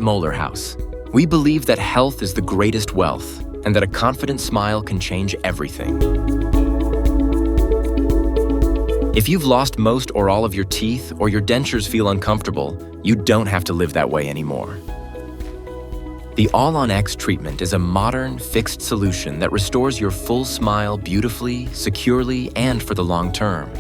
Molar House, we believe that health is the greatest wealth and that a confident smile can change everything. If you've lost most or all of your teeth or your dentures feel uncomfortable, you don't have to live that way anymore. The All-on-X treatment is a modern, fixed solution that restores your full smile beautifully, securely, and for the long term.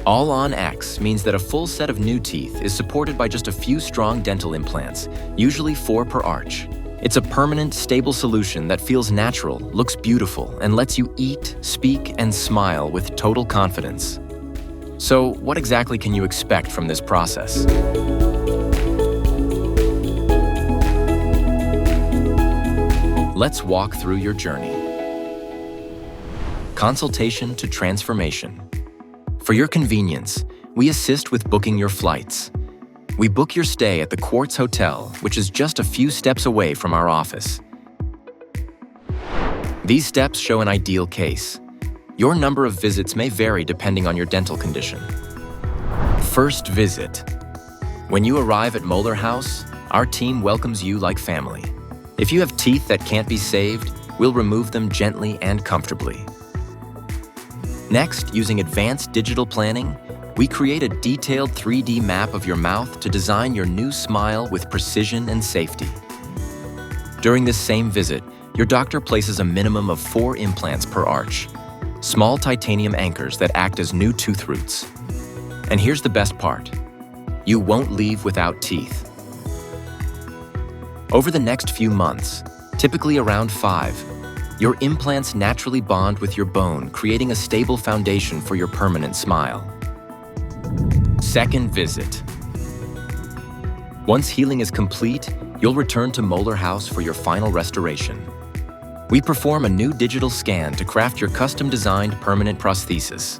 All-on-X means that a full set of new teeth is supported by just a few strong dental implants, usually 4 per arch. It's a permanent, stable solution that feels natural, looks beautiful, and lets you eat, speak, and smile with total confidence. So, what exactly can you expect from this process? Let's walk through your journey. Consultation to transformation. For your convenience, we assist with booking your flights. We book your stay at the Quartz Hotel, which is just a few steps away from our office. These steps show an ideal case. Your number of visits may vary depending on your dental condition. First visit. When you arrive at Molar House, our team welcomes you like family. If you have teeth that can't be saved, we'll remove them gently and comfortably. Next, using advanced digital planning, we create a detailed 3D map of your mouth to design your new smile with precision and safety. During this same visit, your doctor places a minimum of 4 implants per arch, small titanium anchors that act as new tooth roots. And here's the best part. You won't leave without teeth. Over the next few months, typically around 5, your implants naturally bond with your bone, creating a stable foundation for your permanent smile. Second visit. Once healing is complete, you'll return to Molar House for your final restoration. We perform a new digital scan to craft your custom-designed permanent prosthesis.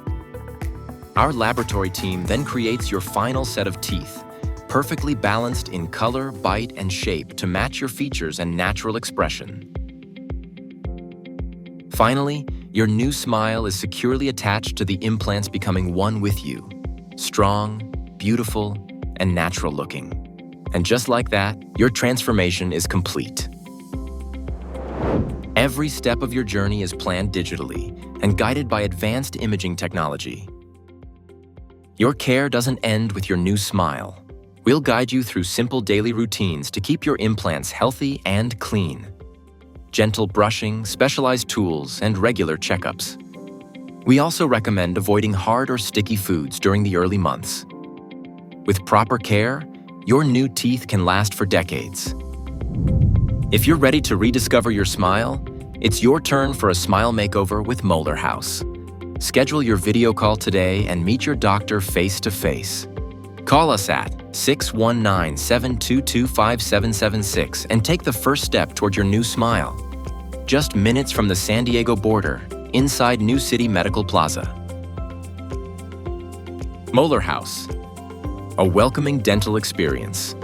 Our laboratory team then creates your final set of teeth, perfectly balanced in color, bite, and shape to match your features and natural expression. Finally, your new smile is securely attached to the implants, becoming one with you. Strong, beautiful, and natural looking. And just like that, your transformation is complete. Every step of your journey is planned digitally and guided by advanced imaging technology. Your care doesn't end with your new smile. We'll guide you through simple daily routines to keep your implants healthy and clean. Gentle brushing, specialized tools, and regular checkups. We also recommend avoiding hard or sticky foods during the early months. With proper care, your new teeth can last for decades. If you're ready to rediscover your smile, it's your turn for a smile makeover with Molar House. Schedule your video call today and meet your doctor face-to-face. Call us at 619-722-5776 and take the first step toward your new smile. Just minutes from the San Diego border, inside new City Medical Plaza. Molar House, a welcoming dental experience.